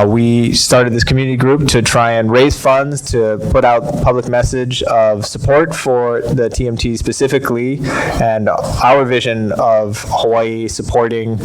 We started this community group to try and raise funds to put out public message of support for the TMT specifically, and our vision of Hawaii supporting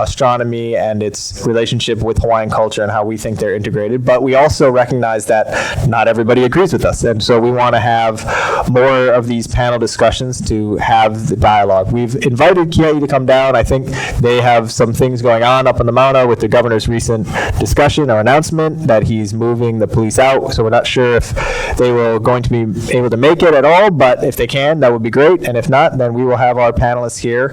astronomy and its relationship with Hawaiian culture and how we think they're integrated. But we also recognize that not everybody agrees with us, and so we want to have more of these panel discussions to have the dialogue. We've invited Kiai to come down. I think they have some things going on up in the Mauna with the governor's recent discussion or announcement that he's moving the police out, so we're not sure if they were going to be able to make it at all, but if they can, that would be great, and if not, then we will have our panelists here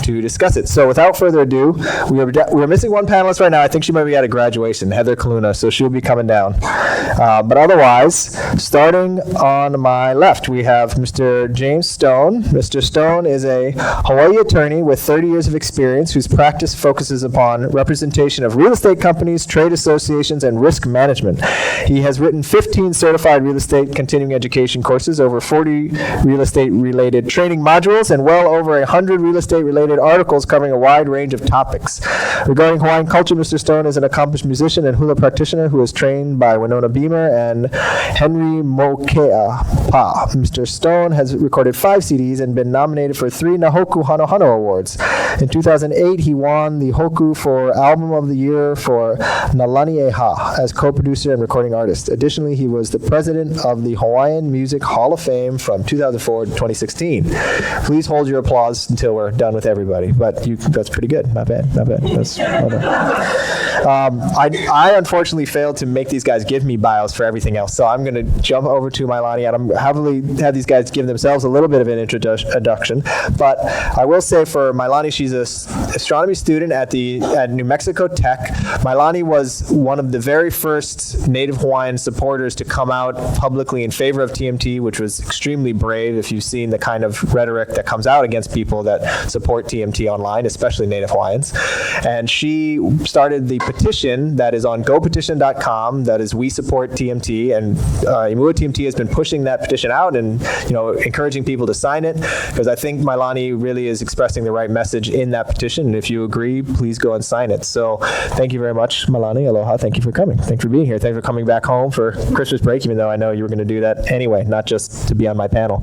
to discuss it. So without further ado, we're missing one panelist right now. I think she might be at a graduation, Heather Kaluna, so she'll be coming down. But otherwise, starting on my left, we have Mr. James Stone. Mr. Stone is a Hawaii attorney with 30 years of experience whose practice focuses upon representation of real estate companies, trade associations, and risk management. He has written 15 certified real estate continuing education courses, over 40 real estate-related training modules, and well over 100 real estate-related articles covering a wide range of topics. Regarding Hawaiian culture, Mr. Stone is an accomplished musician and hula practitioner who is trained by Winona Beamer and Henry Mokea Pa. Mr. Stone has recorded 5 CDs and been nominated for 3 Nahoku Hano Awards. In 2008, he won the Hoku for Album of the Year for Nalani Eha as co-producer and recording artist. Additionally, he was the president of the Hawaiian Music Hall of Fame from 2004 to 2016. Please hold your applause until we're done with everybody. But that's pretty good. Not bad. That's well done. I unfortunately failed to make these guys give me bios for everything else, so I'm going to jump over to Mailani, and I'm happily have these guys give themselves a little bit of an introduction. But I will say for Mailani, she's an astronomy student at New Mexico Tech. Mailani was one of the very first Native Hawaiian supporters to come out publicly in favor of TMT, which was extremely brave if you've seen the kind of rhetoric that comes out against people that support TMT online, especially Native Hawaiians. And she started the petition that is on gopetition.com, that is We Support TMT, and Imua TMT has been pushing that petition out and encouraging people to sign it, because I think Mailani really is expressing the right message in that petition, and if you agree, please go and sign it. So thank you very much, Mailani. Aloha. Thank you for coming. Thanks for being here. Thanks for coming back home for Christmas break, even though I know you were going to do that anyway, not just to be on my panel.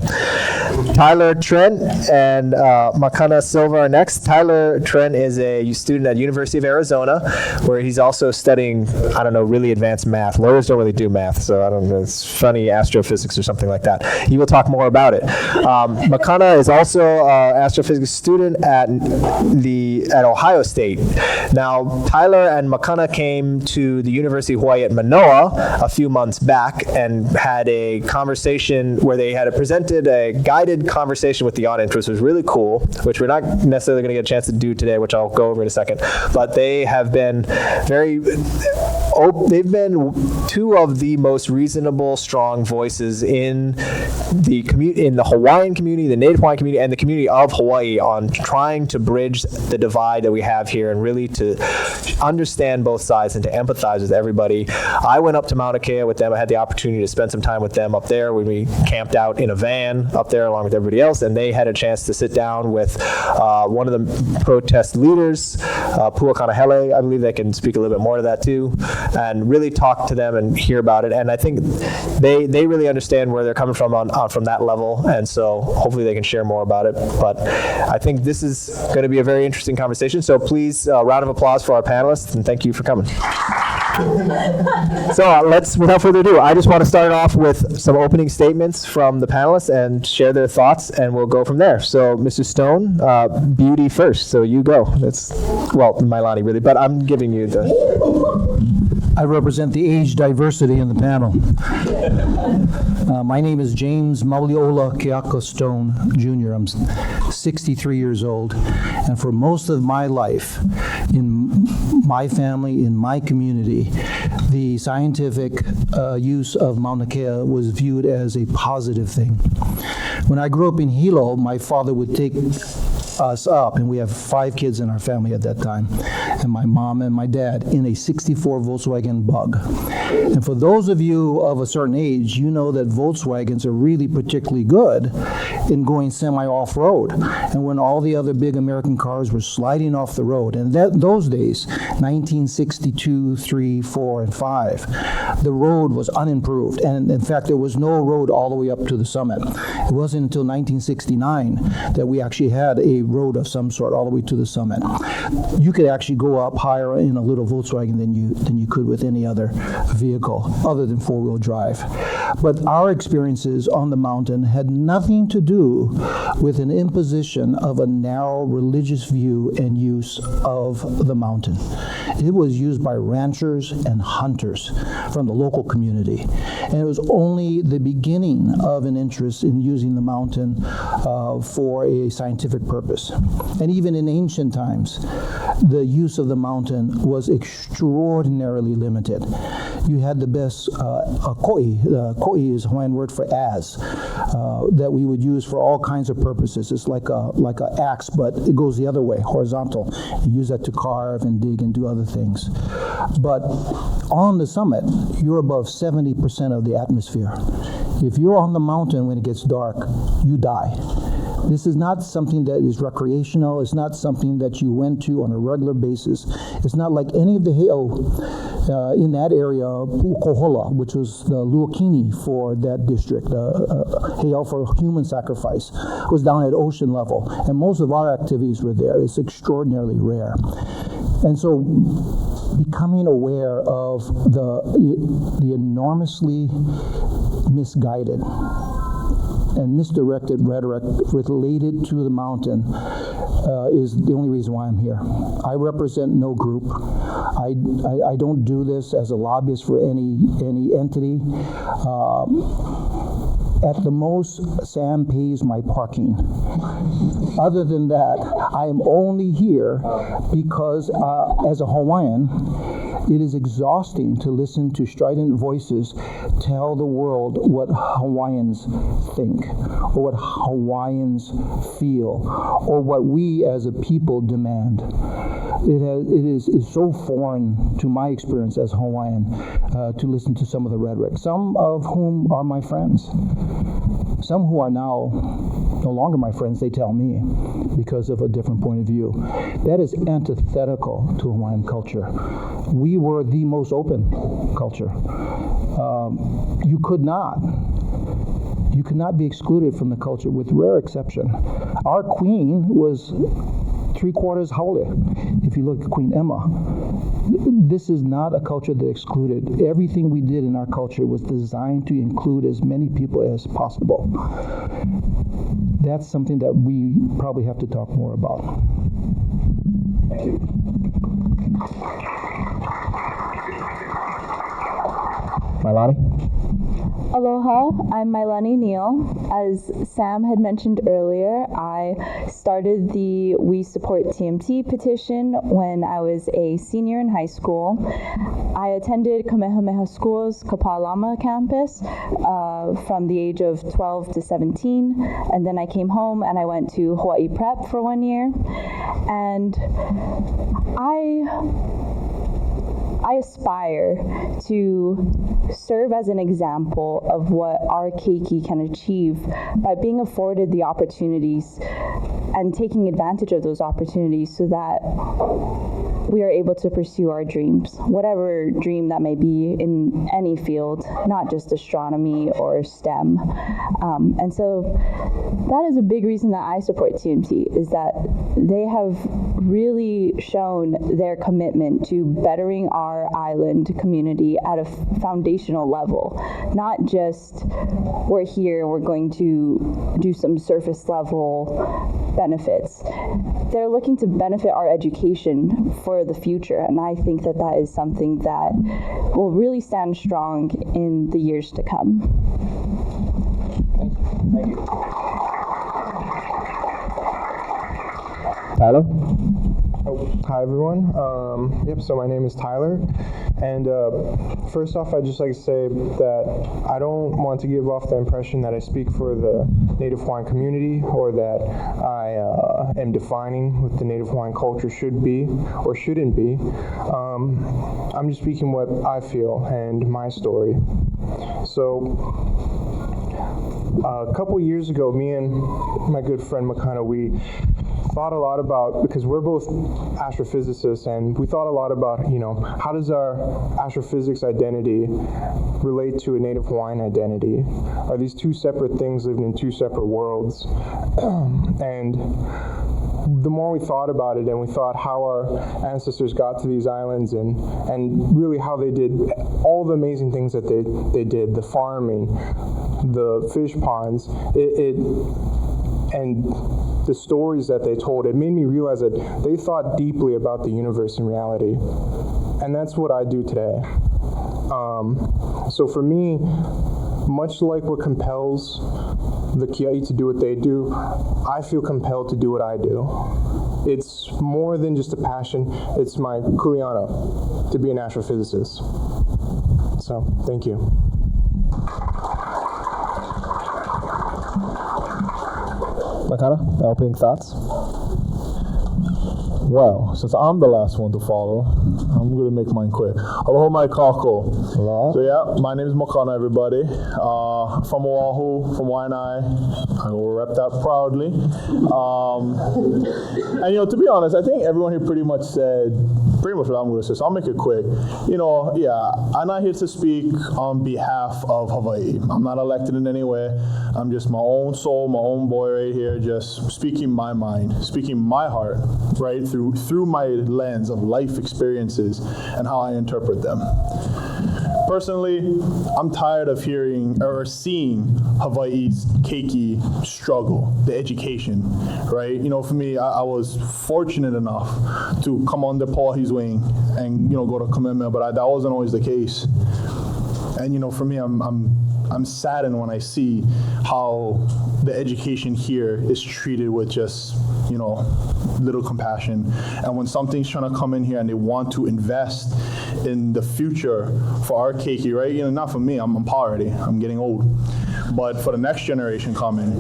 Tyler Trent and Makana Silva are next. Tyler Trent is a student at University of Arizona, where he's also studying, I don't know, really advanced math. Lawyers don't really do math, so I don't know, it's funny, astrophysics or something like that. He will talk more about it. Makana is also an astrophysics student at Ohio State. Now, Tyler and Makana came to the University of Hawaii at Manoa a few months back and had a conversation where they had presented a guided conversation with the audience, which was really cool, which we're not necessarily going to get a chance to do today, which I'll go over in a second. But they have been they've been 2 of the most reasonable, strong voices in the Hawaiian community, the Native Hawaiian community, and the community of Hawaii on trying to bridge the divide that we have here and really to understand both sides and to empathize with everybody. I went up to Mauna Kea with them. I had the opportunity to spend some time with them up there when we camped out in a van up there along with everybody else, and they had a chance to sit down with one of the protest leaders, Pua Kanahele. I believe they can speak a little bit more to that too, and really talk to them and hear about it. And I think they really understand where they're coming from from that level, and so hopefully they can share more about it. But I think this is going to be a very interesting conversation, so please, round of applause for our panelists, and thank you for coming. So without further ado, I just want to start off with some opening statements from the panelists and share their thoughts, and we'll go from there. So Mr. Stone, beauty first, so you go. Mailani really, but I'm giving you the... I represent the age diversity in the panel. My name is James Mauliola Keaka Stone, Jr. I'm 63 years old, and for most of my life, in my family, in my community, the scientific use of Mauna Kea was viewed as a positive thing. When I grew up in Hilo, my father would take us up, and we have 5 kids in our family at that time, and my mom and my dad in a 64 Volkswagen Bug. And for those of you of a certain age, you know that Volkswagens are really particularly good in going semi-off-road. And when all the other big American cars were sliding off the road, and those days, 1962, 3, 4, and 5, the road was unimproved. And in fact, there was no road all the way up to the summit. It wasn't until 1969 that we actually had a road of some sort all the way to the summit. You could actually go up higher in a little Volkswagen than you could with any other vehicle other than four-wheel drive. But our experiences on the mountain had nothing to do with an imposition of a narrow religious view and use of the mountain. It was used by ranchers and hunters from the local community. And it was only the beginning of an interest in using the mountain for a scientific purpose. And even in ancient times, the use of the mountain was extraordinarily limited. You had the best koi. Koi is a Hawaiian word for as, that we would use for all kinds of purposes. It's like a axe, but it goes the other way, horizontal. You use that to carve and dig and do other things. But on the summit, you're above 70% of the atmosphere. If you're on the mountain when it gets dark, you die. This is not something that is recreational. It's not something that you went to on a regular basis. It's not like any of the Hilo in that area, Pu'ukohola, which was the luakini for that district, Hilo for human sacrifice, was down at ocean level. And most of our activities were there. It's extraordinarily rare. And so becoming aware of the enormously misguided and misdirected rhetoric related to the mountain is the only reason why I'm here. I represent no group. I don't do this as a lobbyist for any entity. At the most, Sam pays my parking. Other than that, I am only here because as a Hawaiian, it is exhausting to listen to strident voices tell the world what Hawaiians think, or what Hawaiians feel, or what we as a people demand. It is so foreign to my experience as Hawaiian to listen to some of the rhetoric, some of whom are my friends. Some who are now no longer my friends, they tell me, because of a different point of view. That is antithetical to Hawaiian culture. We were the most open culture. You could not be excluded from the culture, with rare exception. Our queen was 3/4 Haole, if you look at Queen Emma. This is not a culture that excluded. Everything we did in our culture was designed to include as many people as possible. That's something that we probably have to talk more about. Thank you. Mailani? Aloha, I'm Mailani Neal. As Sam had mentioned earlier, I started the We Support TMT petition when I was a senior in high school. I attended Kamehameha School's Kapalama campus from the age of 12 to 17, and then I came home and I went to Hawaii Prep for 1 year, and I aspire to serve as an example of what our keiki can achieve by being afforded the opportunities and taking advantage of those opportunities so that we are able to pursue our dreams, whatever dream that may be in any field, not just astronomy or STEM. And so that is a big reason that I support TMT, is that they have really shown their commitment to bettering our island community at a foundational level, not just we're here, we're going to do some surface level benefits. They're looking to benefit our education for the future, and I think that that is something that will really stand strong in the years to come. Thank you. Tyler? Hi everyone. So my name is Tyler, and first off, I'd just like to say that I don't want to give off the impression that I speak for the Native Hawaiian community or that I am defining what the Native Hawaiian culture should be or shouldn't be. I'm just speaking what I feel and my story. So a couple years ago, me and my good friend Makana, we thought a lot about, because we're both astrophysicists, and we thought a lot about, how does our astrophysics identity relate to a Native Hawaiian identity? Are these two separate things living in two separate worlds? And the more we thought about it, and we thought how our ancestors got to these islands, and really how they did all the amazing things that they did, the farming, the fish ponds, and the stories that they told, it made me realize that they thought deeply about the universe and reality. And that's what I do today. So for me, much like what compels the Kiai to do what they do, I feel compelled to do what I do. It's more than just a passion, it's my kuleana to be an astrophysicist. So, thank you. Makana, opening thoughts? Well, since I'm the last one to follow, I'm going to make mine quick. Aloha mai kako. Hello. So yeah, my name is Makana, everybody. From Oahu, from Waianae. I will rep that proudly. And to be honest, I think everyone here pretty much said pretty much what I'm going to say, so I'll make it quick. I'm not here to speak on behalf of Hawaii. I'm not elected in any way. I'm just my own soul, my own boy right here, just speaking my mind, speaking my heart, right, through my lens of life experiences and how I interpret them. Personally, I'm tired of hearing or seeing Hawaii's keiki struggle, the education, right? For me, I was fortunate enough to come under Pauahi's wing and, go to Kamehameha, but that wasn't always the case. And, for me, I'm saddened when I see how the education here is treated with just, little compassion. And when something's trying to come in here and they want to invest in the future for our keiki, right? Not for me, I'm poverty, I'm getting old. But for the next generation coming.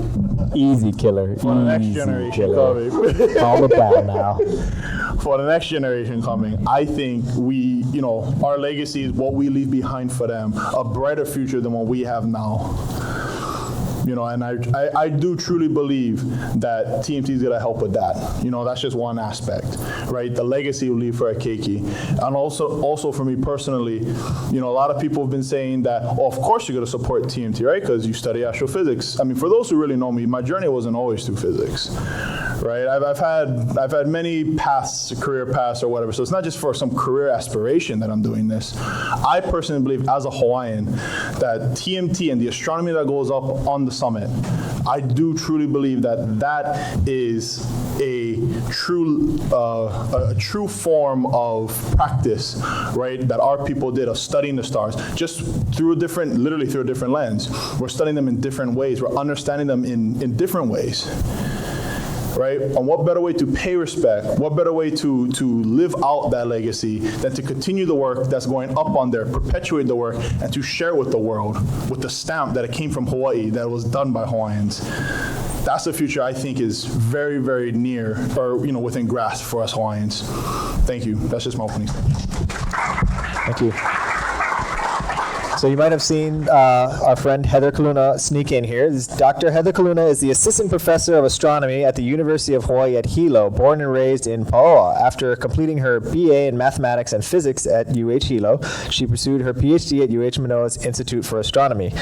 Easy killer. For the next generation coming. Calm it down now. For the next generation coming, I think we, our legacy is what we leave behind for them, a brighter future than what we have now. And I do truly believe that TMT is going to help with that. That's just one aspect, right? The legacy we leave for our keiki. And also for me personally, a lot of people have been saying that, of course you're going to support TMT, right? Because you study astrophysics. I mean, for those who really know me, my journey wasn't always through physics, right? I've had many paths, career paths or whatever. So it's not just for some career aspiration that I'm doing this. I personally believe as a Hawaiian that TMT and the astronomy that goes up on the summit, I do truly believe that is a true form of practice, right, that our people did of studying the stars, just literally through a different lens. We're studying them in different ways. We're understanding them in different ways. Right? And what better way to pay respect, what better way to live out that legacy than to continue the work that's going up on there, perpetuate the work, and to share it with the world, with the stamp that it came from Hawaii, that was done by Hawaiians. That's the future I think is very, very near, or within grasp for us Hawaiians. Thank you. That's just my opening statement. Thank you. So you might have seen our friend Heather Kaluna sneak in here. Dr. Heather Kaluna is the assistant professor of astronomy at the University of Hawaii at Hilo, born and raised in Paoa. After completing her BA in mathematics and physics at UH Hilo, she pursued her PhD at UH Manoa's Institute for Astronomy.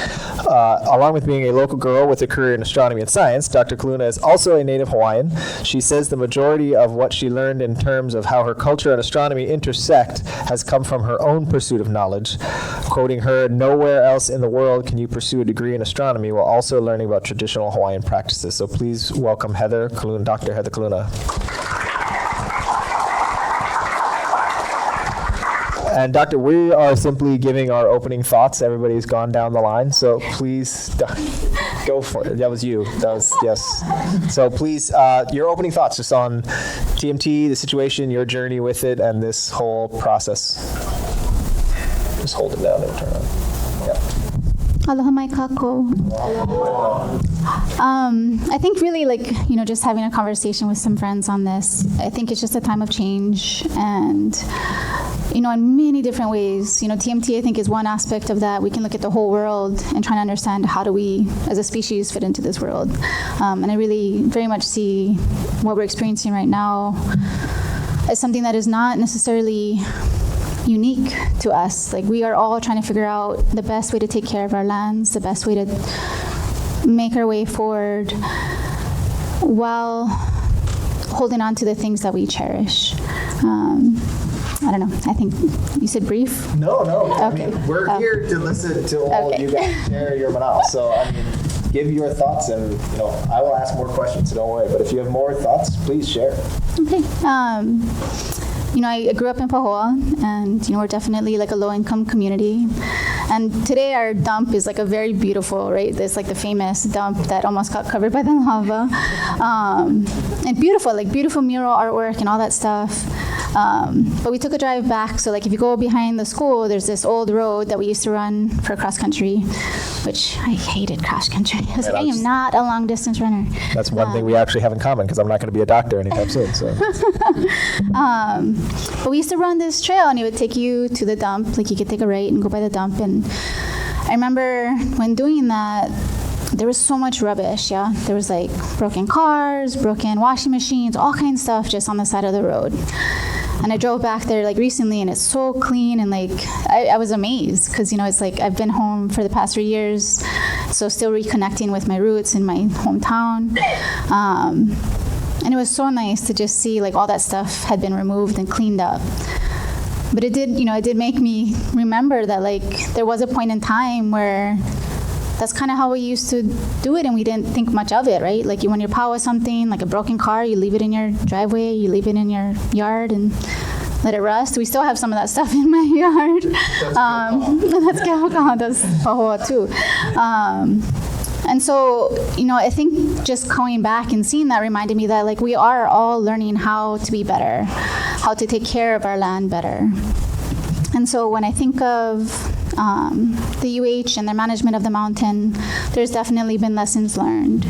Along with being a local girl with a career in astronomy and science, Dr. Kaluna is also a native Hawaiian. She says the majority of what she learned in terms of how her culture and astronomy intersect has come from her own pursuit of knowledge. Quoting her, "Nowhere else in the world can you pursue a degree in astronomy while also learning about traditional Hawaiian practices." So please welcome Heather Kaluna, Dr. Heather Kaluna. And Doctor, we are simply giving our opening thoughts. Everybody's gone down the line, so please. Go for it. That was you. That was, yes. So please, your opening thoughts just on TMT, the situation, your journey with it, and this whole process. Just hold it down and turn on. Yeah. Aloha mai kako. I think really just having a conversation with some friends on this, I think it's just a time of change and, in many different ways. TMT, I think, is one aspect of that. We can look at the whole world and try to understand how do we, as a species, fit into this world. And I really very much see what we're experiencing right now as something that is not necessarily unique to us. We are all trying to figure out the best way to take care of our lands, the best way to make our way forward while holding on to the things that we cherish. I don't know. I think you said brief. No. Okay. I mean, we're here to listen to all of you guys share your manal. So, I mean, give your thoughts, and I will ask more questions. So don't worry. But if you have more thoughts, please share. Okay. I grew up in Pahoa, and we're definitely a low-income community. And today our dump is a very beautiful, right? There's the famous dump that almost got covered by the lava, and beautiful mural artwork and all that stuff. But we took a drive back. So if you go behind the school, there's this old road that we used to run for cross country, which I hated cross country. I was I am not a long distance runner. That's one thing we actually have in common, because I'm not going to be a doctor anytime soon. So. But we used to run this trail, and it would take you to the dump. You could take a right and go by the dump. And I remember when doing that, there was so much rubbish, yeah? There was broken cars, broken washing machines, all kinds of stuff just on the side of the road. And I drove back there recently, and it's so clean, and I was amazed, because it's I've been home for the past 3 years, so still reconnecting with my roots in my hometown. And it was so nice to just see all that stuff had been removed and cleaned up. But it did make me remember that there was a point in time where that's kind of how we used to do it, and we didn't think much of it, right? When you power something, a broken car, you leave it in your driveway, you leave it in your yard and let it rust. We still have some of that stuff in my yard. That's Kehokaha, that's Pahoa too. And so, I think just going back and seeing that reminded me that we are all learning how to be better, how to take care of our land better. And so when I think of the UH and their management of the mountain, there's definitely been lessons learned.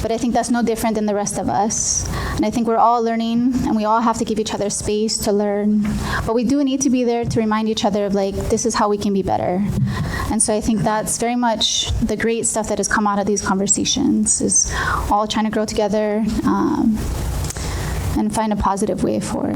But I think that's no different than the rest of us. And I think we're all learning, and we all have to give each other space to learn. But we do need to be there to remind each other of this is how we can be better. And so I think that's very much the great stuff that has come out of these conversations, is all trying to grow together and find a positive way forward.